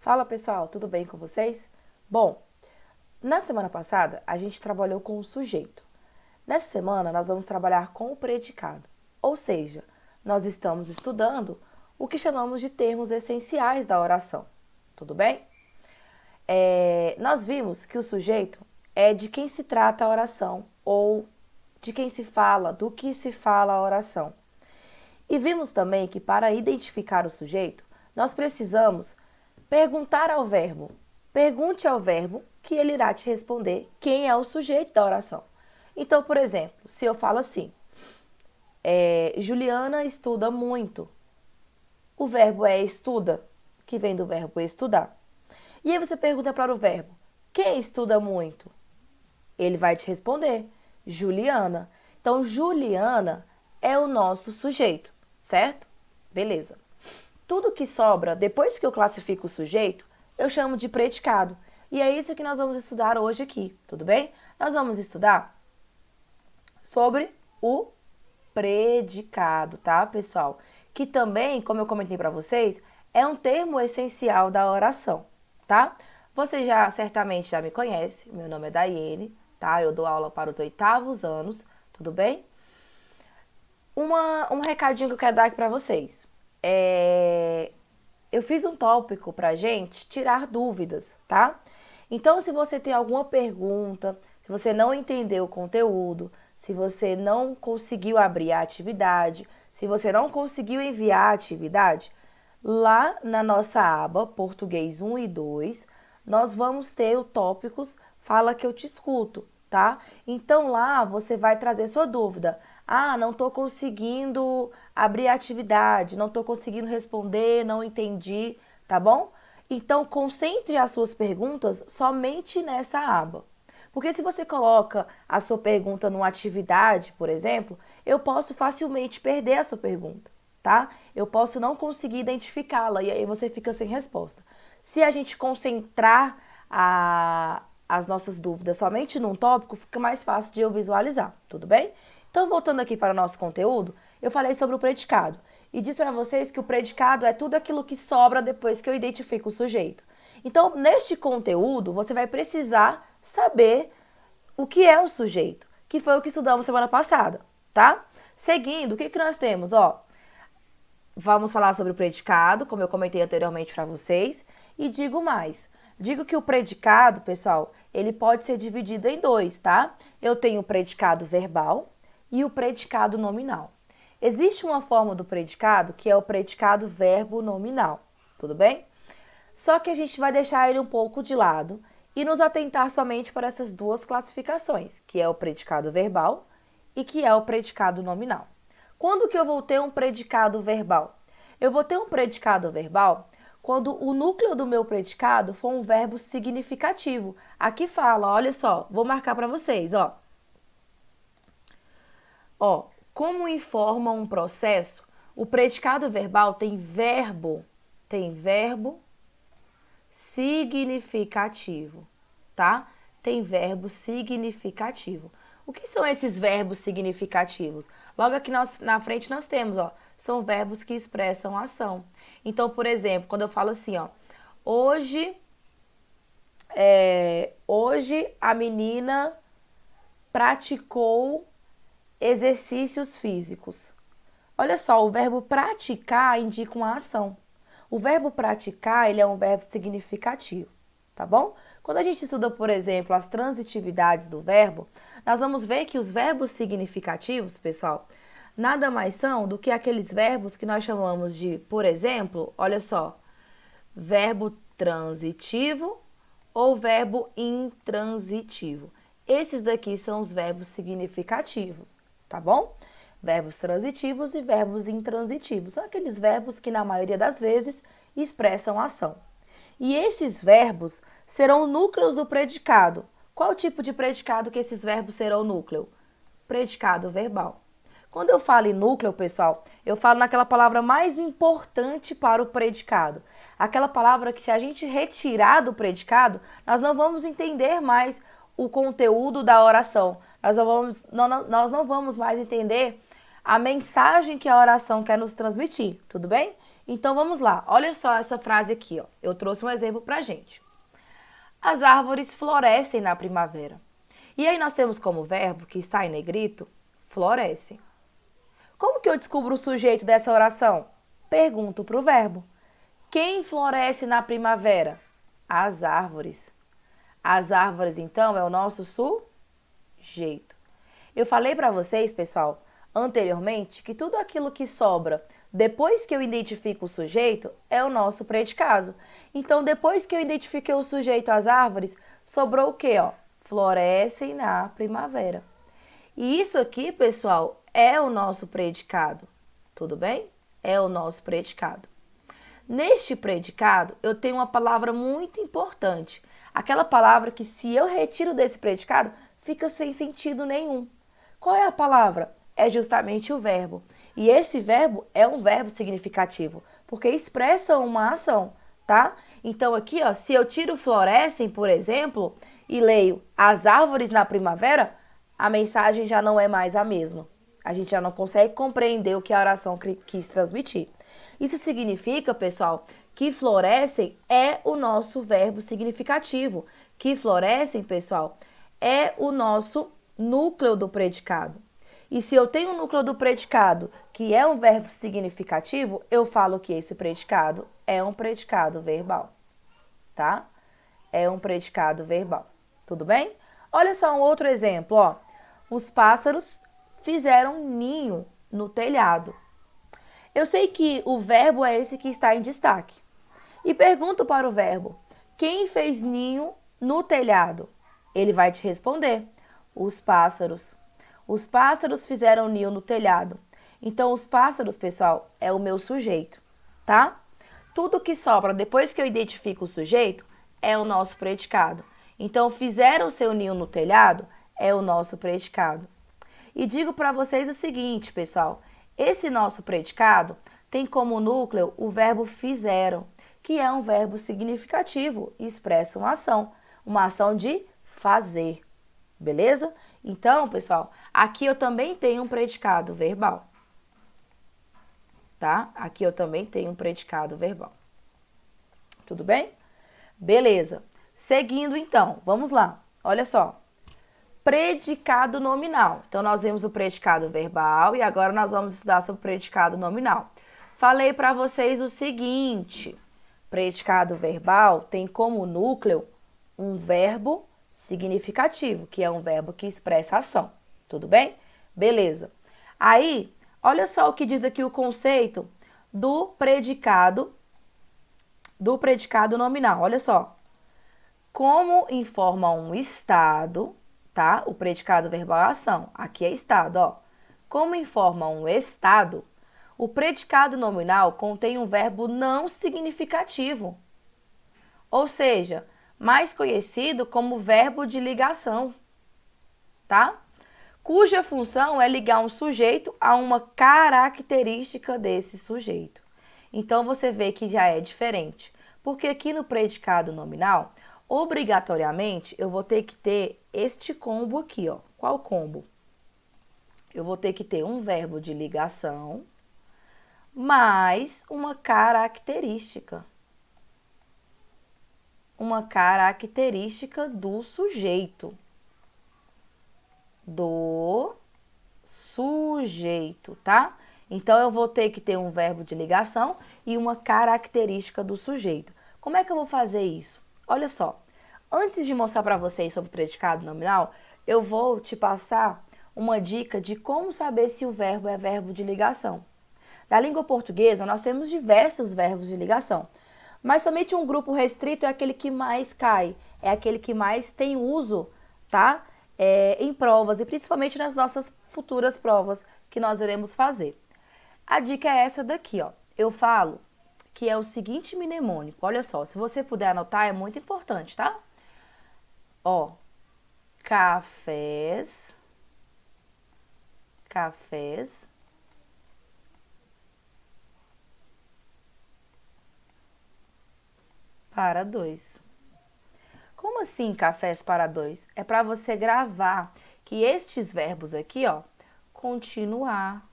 Fala pessoal, tudo bem com vocês? Bom, na semana passada a gente trabalhou com o sujeito. Nessa semana nós vamos trabalhar com o predicado, ou seja, nós estamos estudando o que chamamos de termos essenciais da oração. Tudo bem? Nós vimos que o sujeito é de quem se trata a oração ou de quem se fala, do que se fala a oração. E vimos também que para identificar o sujeito, nós precisamos perguntar ao verbo. Pergunte ao verbo que ele irá te responder quem é o sujeito da oração. Então, por exemplo, se eu falo assim, Juliana estuda muito. O verbo é estuda, que vem do verbo estudar. E aí você pergunta para o verbo, quem estuda muito? Ele vai te responder, Juliana. Então, Juliana é o nosso sujeito, certo? Beleza. Tudo que sobra depois que eu classifico o sujeito, eu chamo de predicado. E é isso que nós vamos estudar hoje aqui, tudo bem? Nós vamos estudar sobre o predicado, tá, pessoal? Que também, como eu comentei para vocês, é um termo essencial da oração, tá? Você certamente já me conhece, meu nome é Daiane, tá? Eu dou aula para os 8º anos, tudo bem? Um recadinho que eu quero dar aqui para vocês. Eu fiz um tópico pra gente tirar dúvidas, tá? Então, se você tem alguma pergunta, se você não entendeu o conteúdo, se você não conseguiu abrir a atividade, se você não conseguiu enviar a atividade, lá na nossa aba Português 1 e 2, nós vamos ter o tópicos Fala que eu te escuto, tá? Então lá você vai trazer sua dúvida. Ah, não estou conseguindo abrir a atividade, não estou conseguindo responder, não entendi, tá bom? Então concentre as suas perguntas somente nessa aba. Porque se você coloca a sua pergunta numa atividade, por exemplo, eu posso facilmente perder a sua pergunta, tá? Eu posso não conseguir identificá-la e aí você fica sem resposta. Se a gente concentrar as nossas dúvidas somente num tópico, fica mais fácil de eu visualizar, tudo bem? Então, voltando aqui para o nosso conteúdo, eu falei sobre o predicado e disse para vocês que o predicado é tudo aquilo que sobra depois que eu identifico o sujeito. Então, neste conteúdo, você vai precisar saber o que é o sujeito, que foi o que estudamos semana passada, tá? Seguindo, o que nós temos? Vamos falar sobre o predicado, como eu comentei anteriormente para vocês, e digo mais. Digo que o predicado, pessoal, ele pode ser dividido em dois, tá? Eu tenho o predicado verbal e o predicado nominal. Existe uma forma do predicado que é o predicado verbo nominal, tudo bem? Só que a gente vai deixar ele um pouco de lado e nos atentar somente para essas duas classificações, que é o predicado verbal e que é o predicado nominal. Quando que eu vou ter um predicado verbal? Eu vou ter um predicado verbal quando o núcleo do meu predicado for um verbo significativo. Aqui fala, olha só, vou marcar para vocês, como informa um processo, o predicado verbal tem verbo significativo, tá? Tem verbo significativo. O que são esses verbos significativos? Logo aqui na frente nós temos, são verbos que expressam ação. Então, por exemplo, quando eu falo assim, hoje a menina praticou exercícios físicos. Olha só, o verbo praticar indica uma ação. O verbo praticar, ele é um verbo significativo, tá bom? Quando a gente estuda, por exemplo, as transitividades do verbo, nós vamos ver que os verbos significativos, pessoal, nada mais são do que aqueles verbos que nós chamamos de, por exemplo, olha só, verbo transitivo ou verbo intransitivo. Esses daqui são os verbos significativos, tá bom? Verbos transitivos e verbos intransitivos. São aqueles verbos que, na maioria das vezes, expressam ação. E esses verbos serão núcleos do predicado. Qual tipo de predicado que esses verbos serão núcleo? Predicado verbal. Quando eu falo em núcleo, pessoal, eu falo naquela palavra mais importante para o predicado. Aquela palavra que, se a gente retirar do predicado, nós não vamos entender mais o conteúdo da oração. Nós não vamos mais entender a mensagem que a oração quer nos transmitir, tudo bem? Então vamos lá, olha só essa frase aqui, ó. Eu trouxe um exemplo pra gente. As árvores florescem na primavera. E aí nós temos como verbo, que está em negrito, florescem. Como que eu descubro o sujeito dessa oração? Pergunto para o verbo. Quem floresce na primavera? As árvores. As árvores, então, é o nosso sujeito. Eu falei para vocês, pessoal, anteriormente, que tudo aquilo que sobra depois que eu identifico o sujeito é o nosso predicado. Então, depois que eu identifiquei o sujeito, as árvores, sobrou o quê? Ó? Florescem na primavera. E isso aqui, pessoal, é o nosso predicado. Tudo bem? É o nosso predicado. Neste predicado, eu tenho uma palavra muito importante. Aquela palavra que, se eu retiro desse predicado, fica sem sentido nenhum. Qual é a palavra? É justamente o verbo. E esse verbo é um verbo significativo, porque expressa uma ação, tá? Então aqui, ó, se eu tiro florescem, por exemplo, e leio as árvores na primavera, a mensagem já não é mais a mesma. A gente já não consegue compreender o que a oração quis transmitir. Isso significa, pessoal, que florescem é o nosso verbo significativo. Que florescem, pessoal, é o nosso núcleo do predicado. E se eu tenho um núcleo do predicado, que é um verbo significativo, eu falo que esse predicado é um predicado verbal, tá? É um predicado verbal. Tudo bem? Olha só um outro exemplo, ó. Os pássaros fizeram um ninho no telhado. Eu sei que o verbo é esse que está em destaque. E pergunto para o verbo: quem fez ninho no telhado? Ele vai te responder: os pássaros. Os pássaros fizeram ninho no telhado. Então, os pássaros, pessoal, é o meu sujeito, tá? Tudo que sobra depois que eu identifico o sujeito é o nosso predicado. Então, fizeram seu ninho no telhado é o nosso predicado. E digo para vocês o seguinte, pessoal: esse nosso predicado tem como núcleo o verbo fizeram, que é um verbo significativo e expressa uma ação de fazer. Beleza? Então, pessoal, aqui eu também tenho um predicado verbal. Tá? Aqui eu também tenho um predicado verbal. Tudo bem? Beleza. Seguindo, então, vamos lá. Olha só. Predicado nominal. Então, nós vimos o predicado verbal e agora nós vamos estudar sobre o predicado nominal. Falei para vocês o seguinte: predicado verbal tem como núcleo um verbo significativo, que é um verbo que expressa ação. Tudo bem? Beleza. Aí, olha só o que diz aqui o conceito do predicado nominal. Olha só. Como informa um estado, tá? O predicado verbal é ação. Aqui é estado, ó. Como informa um estado, o predicado nominal contém um verbo não significativo. Ou seja, mais conhecido como verbo de ligação, tá? Cuja função é ligar um sujeito a uma característica desse sujeito. Então, você vê que já é diferente, porque aqui no predicado nominal, obrigatoriamente, eu vou ter que ter este combo aqui, ó. Qual combo? Eu vou ter que ter um verbo de ligação mais uma característica. Uma característica do sujeito. Do sujeito, tá? Então, eu vou ter que ter um verbo de ligação e uma característica do sujeito. Como é que eu vou fazer isso? Olha só, antes de mostrar para vocês sobre o predicado nominal, eu vou te passar uma dica de como saber se o verbo é verbo de ligação. Na língua portuguesa, nós temos diversos verbos de ligação, mas somente um grupo restrito é aquele que mais cai, é aquele que mais tem uso, tá? Em provas e principalmente nas nossas futuras provas que nós iremos fazer. A dica é essa daqui, ó. Eu falo que é o seguinte mnemônico. Olha só, se você puder anotar, é muito importante, tá? Ó, cafés para dois. Como assim cafés para dois? É para você gravar que estes verbos aqui, ó, continuar,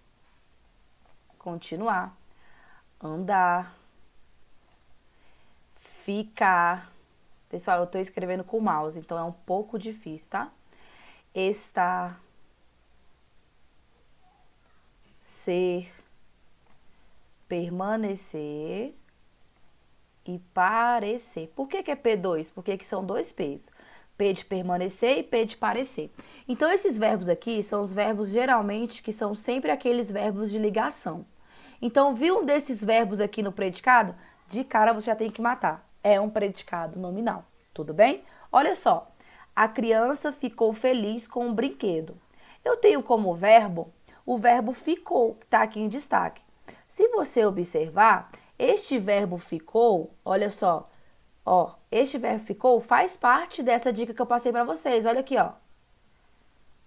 andar, ficar. Pessoal, eu tô escrevendo com o mouse, então é um pouco difícil, tá? Estar, ser, permanecer e parecer. Por que que é P2? Porque que são dois P's. P de permanecer e P de parecer. Então, esses verbos aqui são os verbos geralmente que são sempre aqueles verbos de ligação. Então, viu um desses verbos aqui no predicado? De cara você já tem que matar. É um predicado nominal. Tudo bem? Olha só. A criança ficou feliz com o brinquedo. Eu tenho como verbo o verbo ficou, que está aqui em destaque. Se você observar, este verbo ficou, olha só, ó, este verbo ficou faz parte dessa dica que eu passei para vocês, olha aqui, ó.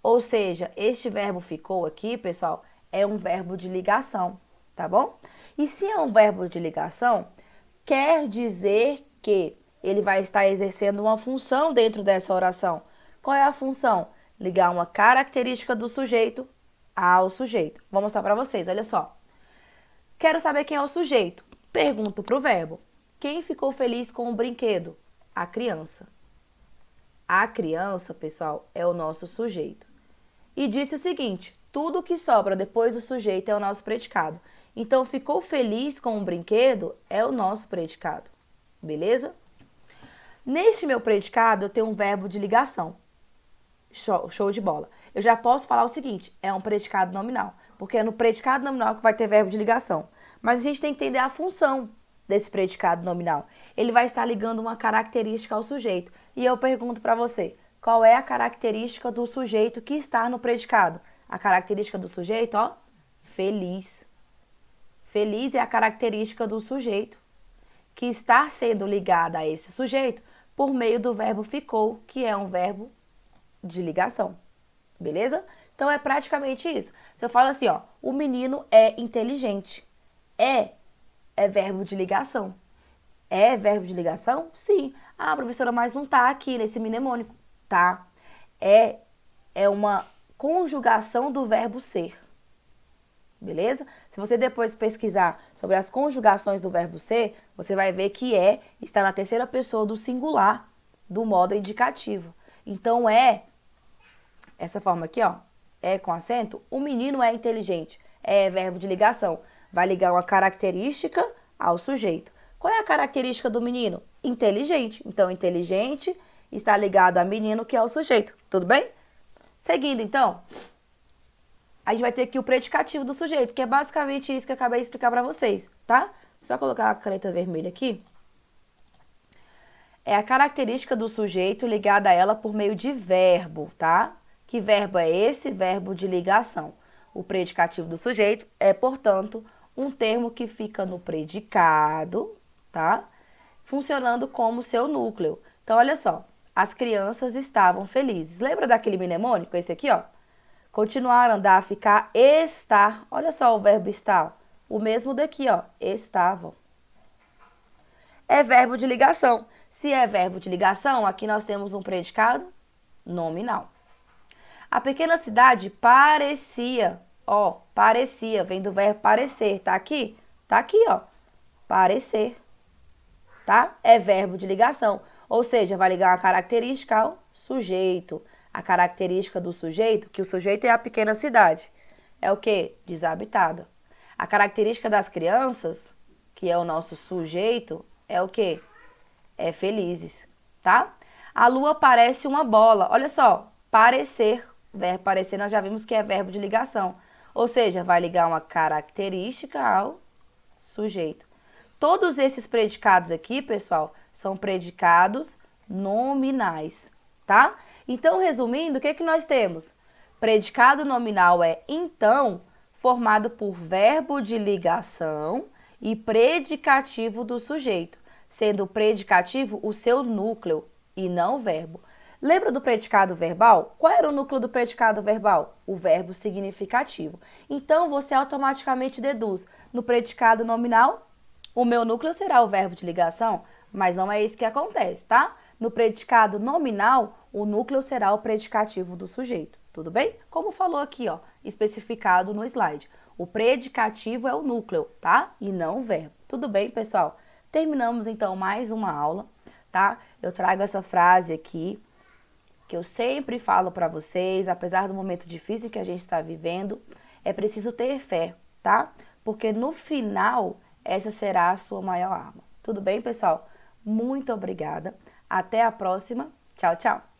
Ou seja, este verbo ficou aqui, pessoal, é um verbo de ligação, tá bom? E se é um verbo de ligação, quer dizer que ele vai estar exercendo uma função dentro dessa oração. Qual é a função? Ligar uma característica do sujeito ao sujeito. Vou mostrar para vocês, olha só. Quero saber quem é o sujeito. Pergunto para o verbo. Quem ficou feliz com o brinquedo? A criança. A criança, pessoal, é o nosso sujeito. E disse o seguinte, tudo que sobra depois do sujeito é o nosso predicado. Então, ficou feliz com o brinquedo é o nosso predicado. Beleza? Neste meu predicado, eu tenho um verbo de ligação. Show de bola. Eu já posso falar o seguinte, é um predicado nominal, porque é no predicado nominal que vai ter verbo de ligação. Mas a gente tem que entender a função desse predicado nominal. Ele vai estar ligando uma característica ao sujeito. E eu pergunto para você, qual é a característica do sujeito que está no predicado? A característica do sujeito, ó, feliz. Feliz é a característica do sujeito que está sendo ligada a esse sujeito por meio do verbo ficou, que é um verbo de ligação, beleza? Então, é praticamente isso. Você fala assim, ó, o menino é inteligente. É verbo de ligação. É verbo de ligação? Sim. Ah, professora, mas não tá aqui nesse mnemônico. Tá. É uma conjugação do verbo ser. Beleza? Se você depois pesquisar sobre as conjugações do verbo ser, você vai ver que está na terceira pessoa do singular, do modo indicativo. Então, essa forma aqui, ó, é com acento, o menino é inteligente, é verbo de ligação, vai ligar uma característica ao sujeito. Qual é a característica do menino? Inteligente. Então, inteligente está ligado a menino, que é o sujeito, tudo bem? Seguindo, então, a gente vai ter aqui o predicativo do sujeito, que é basicamente isso que eu acabei de explicar para vocês, tá? Só colocar a caneta vermelha aqui. É a característica do sujeito ligada a ela por meio de verbo, tá? Que verbo é esse? Verbo de ligação. O predicativo do sujeito é, portanto, um termo que fica no predicado, tá? Funcionando como seu núcleo. Então, olha só. As crianças estavam felizes. Lembra daquele mnemônico? Esse aqui, ó. Continuar, andar, ficar, estar. Olha só o verbo estar. O mesmo daqui, ó. Estavam. É verbo de ligação. Se é verbo de ligação, aqui nós temos um predicado nominal. A pequena cidade parecia, ó, parecia, vem do verbo parecer, tá aqui? Tá aqui, ó, parecer, tá? É verbo de ligação, ou seja, vai ligar uma característica ao sujeito. A característica do sujeito, que o sujeito é a pequena cidade, é o quê? Desabitada. A característica das crianças, que é o nosso sujeito, é o quê? É felizes, tá? A lua parece uma bola. Olha só, parecer. Verbo parecer nós já vimos que é verbo de ligação. Ou seja, vai ligar uma característica ao sujeito. Todos esses predicados aqui, pessoal, são predicados nominais, tá? Então, resumindo, o que que nós temos? Predicado nominal é então formado por verbo de ligação e predicativo do sujeito, sendo o predicativo o seu núcleo e não o verbo. Lembra do predicado verbal? Qual era o núcleo do predicado verbal? O verbo significativo. Então, você automaticamente deduz no predicado nominal, o meu núcleo será o verbo de ligação, mas não é isso que acontece, tá? No predicado nominal, o núcleo será o predicativo do sujeito. tudo bem? Como falou aqui, ó, especificado no slide. O predicativo é o núcleo, tá? E não o verbo. Tudo bem, pessoal? Terminamos, então, mais uma aula, tá? Eu trago essa frase aqui, que eu sempre falo para vocês, apesar do momento difícil que a gente está vivendo, é preciso ter fé, tá? Porque no final, essa será a sua maior arma. Tudo bem, pessoal? Muito obrigada. Até a próxima. Tchau, tchau.